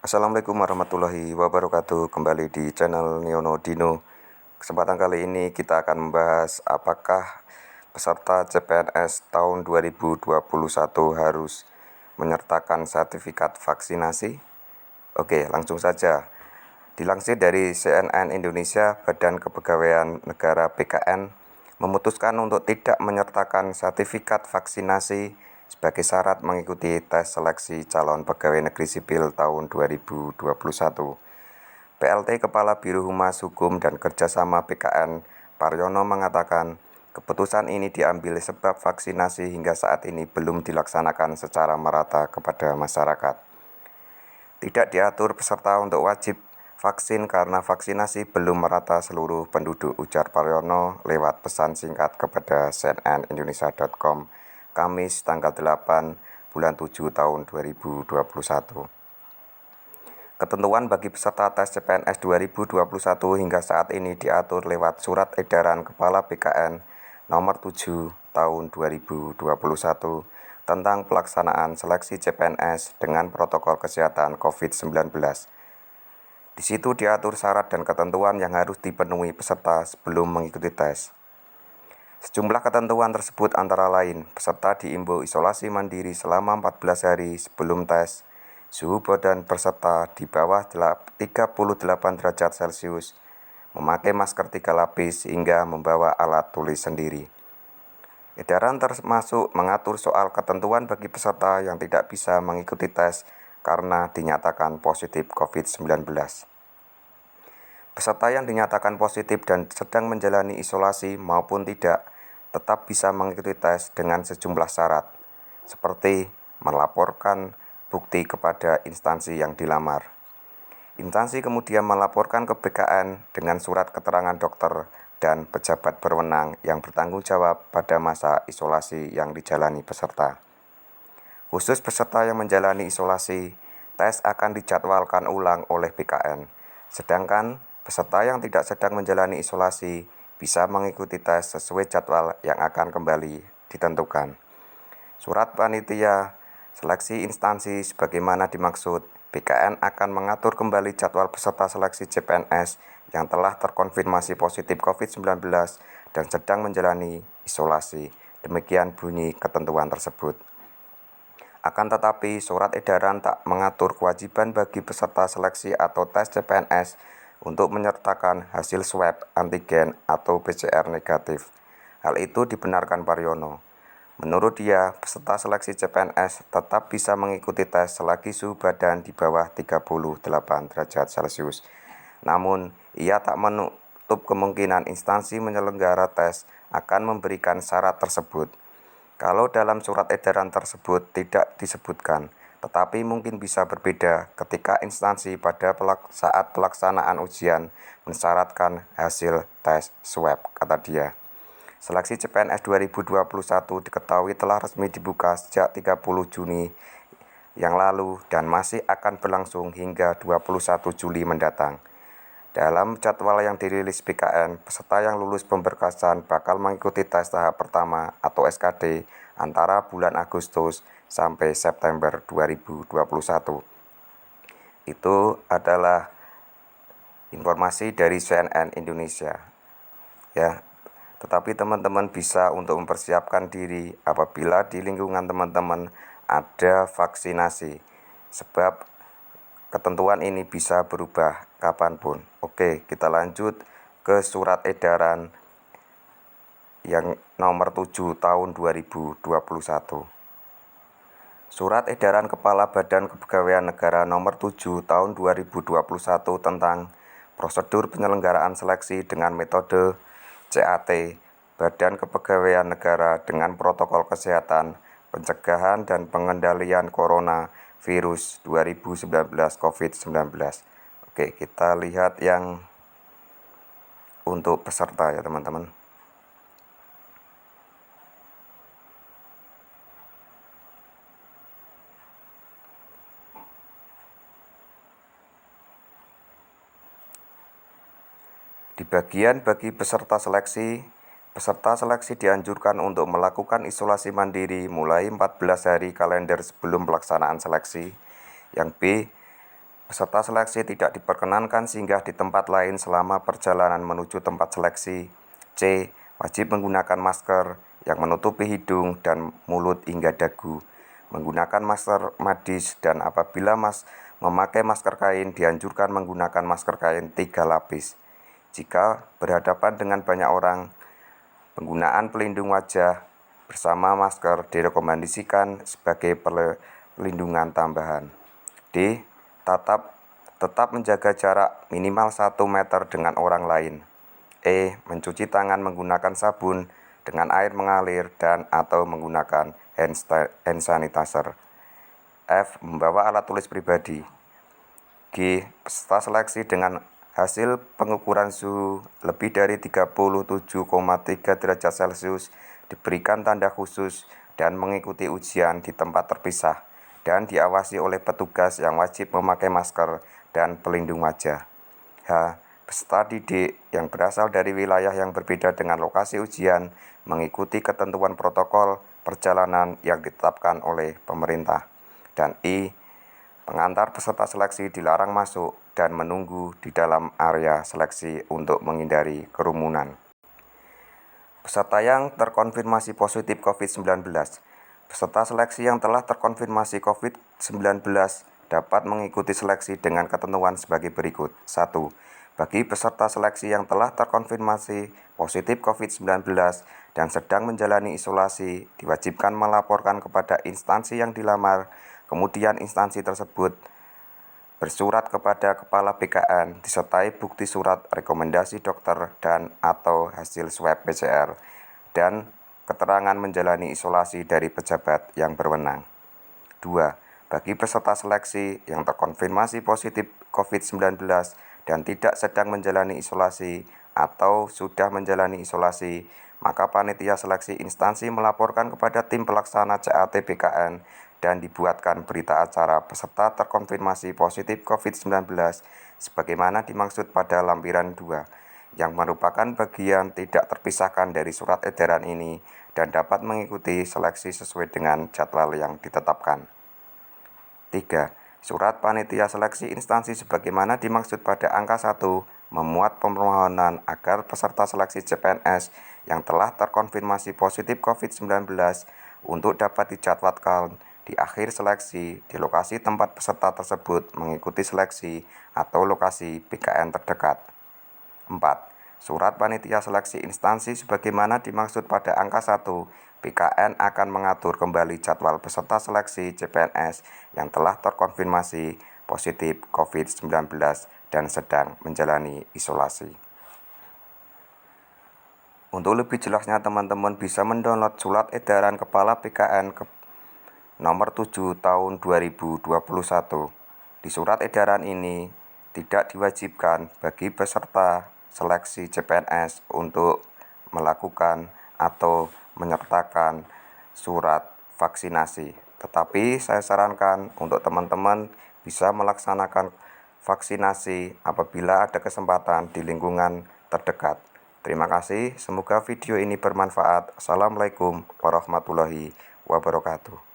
Assalamualaikum warahmatullahi wabarakatuh. Kembali di channel Niono Dino. Kesempatan kali ini kita akan membahas apakah peserta CPNS tahun 2021 harus menyertakan sertifikat vaksinasi. Oke, langsung saja. Dilansir dari CNN Indonesia, Badan Kepegawaian Negara (BKN) memutuskan untuk tidak menyertakan sertifikat vaksinasi sebagai syarat mengikuti tes seleksi calon pegawai negeri sipil tahun 2021. PLT Kepala Biro Humas Hukum dan Kerjasama BKN, Paryono, mengatakan keputusan ini diambil sebab vaksinasi hingga saat ini belum dilaksanakan secara merata kepada masyarakat. Tidak diatur peserta untuk wajib vaksin karena vaksinasi belum merata seluruh penduduk, ujar Paryono lewat pesan singkat kepada cnnindonesia.com Kamis tanggal 8 bulan 7 tahun 2021. Ketentuan bagi peserta tes CPNS 2021 hingga saat ini diatur lewat Surat Edaran Kepala BKN Nomor 7 Tahun 2021 tentang pelaksanaan seleksi CPNS dengan protokol kesehatan COVID-19. Di situ diatur syarat dan ketentuan yang harus dipenuhi peserta sebelum mengikuti tes. Sejumlah ketentuan tersebut antara lain, peserta diimbau isolasi mandiri selama 14 hari sebelum tes, suhu badan peserta di bawah 38 derajat Celcius, memakai masker 3 lapis hingga membawa alat tulis sendiri. Edaran termasuk mengatur soal ketentuan bagi peserta yang tidak bisa mengikuti tes karena dinyatakan positif COVID-19. Peserta yang dinyatakan positif dan sedang menjalani isolasi maupun tidak tetap bisa mengikuti tes dengan sejumlah syarat, seperti melaporkan bukti kepada instansi yang dilamar. Instansi kemudian melaporkan ke BKN dengan surat keterangan dokter dan pejabat berwenang yang bertanggung jawab pada masa isolasi yang dijalani peserta. Khusus peserta yang menjalani isolasi, tes akan dijadwalkan ulang oleh BKN, sedangkan peserta yang tidak sedang menjalani isolasi bisa mengikuti tes sesuai jadwal yang akan kembali ditentukan. Surat panitia seleksi instansi sebagaimana dimaksud, BKN akan mengatur kembali jadwal peserta seleksi CPNS yang telah terkonfirmasi positif COVID-19 dan sedang menjalani isolasi. Demikian bunyi ketentuan tersebut. Akan tetapi, surat edaran tak mengatur kewajiban bagi peserta seleksi atau tes CPNS untuk menyertakan hasil swab antigen atau PCR negatif. Hal itu dibenarkan Paryono. Menurut dia, peserta seleksi CPNS tetap bisa mengikuti tes selagi suhu badan di bawah 38 derajat Celcius. Namun, ia tak menutup kemungkinan instansi menyelenggara tes akan memberikan syarat tersebut. Kalau dalam surat edaran tersebut tidak disebutkan, tetapi mungkin bisa berbeda ketika instansi pada saat pelaksanaan ujian mensyaratkan hasil tes swab, kata dia. Seleksi CPNS 2021 diketahui telah resmi dibuka sejak 30 Juni yang lalu dan masih akan berlangsung hingga 21 Juli mendatang. Dalam jadwal yang dirilis BKN, peserta yang lulus pemberkasan bakal mengikuti tes tahap pertama atau SKD antara bulan Agustus sampai September 2021. Itu adalah informasi dari CNN Indonesia. Ya, tetapi teman-teman bisa untuk mempersiapkan diri apabila di lingkungan teman-teman ada vaksinasi, sebab ketentuan ini bisa berubah kapanpun. Oke, kita lanjut ke surat edaran yang nomor 7 tahun 2021. Surat edaran Kepala Badan Kepegawaian Negara nomor 7 tahun 2021 tentang prosedur penyelenggaraan seleksi dengan metode CAT Badan Kepegawaian Negara dengan protokol kesehatan, pencegahan dan pengendalian corona virus 2019 COVID-19. Oke, kita lihat yang untuk peserta ya teman-teman. Di bagian bagi peserta seleksi dianjurkan untuk melakukan isolasi mandiri mulai 14 hari kalender sebelum pelaksanaan seleksi. Yang B, Peserta seleksi tidak diperkenankan singgah di tempat lain selama perjalanan menuju tempat seleksi. C. Wajib menggunakan masker yang menutupi hidung dan mulut hingga dagu. Menggunakan masker medis dan apabila memakai masker kain dianjurkan menggunakan masker kain 3 lapis. Jika berhadapan dengan banyak orang, penggunaan pelindung wajah bersama masker direkomendasikan sebagai perlindungan tambahan. D. Tetap menjaga jarak minimal 1 meter dengan orang lain. E. Mencuci tangan menggunakan sabun dengan air mengalir dan atau menggunakan hand sanitizer. F. Membawa alat tulis pribadi. G. Peserta seleksi dengan hasil pengukuran suhu lebih dari 37,3 derajat Celcius diberikan tanda khusus dan mengikuti ujian di tempat terpisah dan diawasi oleh petugas yang wajib memakai masker dan pelindung wajah. H. Peserta didik yang berasal dari wilayah yang berbeda dengan lokasi ujian mengikuti ketentuan protokol perjalanan yang ditetapkan oleh pemerintah. Dan I. Pengantar peserta seleksi dilarang masuk dan menunggu di dalam area seleksi untuk menghindari kerumunan. Peserta yang terkonfirmasi positif COVID-19. Peserta seleksi yang telah terkonfirmasi COVID-19 dapat mengikuti seleksi dengan ketentuan sebagai berikut. 1. Bagi peserta seleksi yang telah terkonfirmasi positif COVID-19 dan sedang menjalani isolasi, diwajibkan melaporkan kepada instansi yang dilamar, kemudian instansi tersebut bersurat kepada Kepala BKN disertai bukti surat rekomendasi dokter dan atau hasil swab PCR dan keterangan menjalani isolasi dari pejabat yang berwenang. 2. Bagi peserta seleksi yang terkonfirmasi positif COVID-19 dan tidak sedang menjalani isolasi atau sudah menjalani isolasi, maka panitia seleksi instansi melaporkan kepada tim pelaksana CAT BKN dan dibuatkan berita acara peserta terkonfirmasi positif COVID-19 sebagaimana dimaksud pada lampiran 2, yang merupakan bagian tidak terpisahkan dari surat edaran ini dan dapat mengikuti seleksi sesuai dengan jadwal yang ditetapkan. 3. Surat panitia seleksi instansi sebagaimana dimaksud pada angka 1 memuat permohonan agar peserta seleksi CPNS yang telah terkonfirmasi positif COVID-19 untuk dapat dijadwalkan di akhir seleksi di lokasi tempat peserta tersebut mengikuti seleksi atau lokasi BKN terdekat. 4. Surat panitia seleksi instansi sebagaimana dimaksud pada angka 1, BKN akan mengatur kembali jadwal peserta seleksi CPNS yang telah terkonfirmasi positif COVID-19 dan sedang menjalani isolasi. Untuk lebih jelasnya teman-teman bisa mendownload surat edaran Kepala BKN nomor 7 tahun 2021. Di surat edaran ini tidak diwajibkan bagi peserta seleksi CPNS untuk melakukan atau menyertakan surat vaksinasi. Tetapi saya sarankan untuk teman-teman bisa melaksanakan vaksinasi apabila ada kesempatan di lingkungan terdekat. Terima kasih, semoga video ini bermanfaat. Assalamualaikum warahmatullahi wabarakatuh.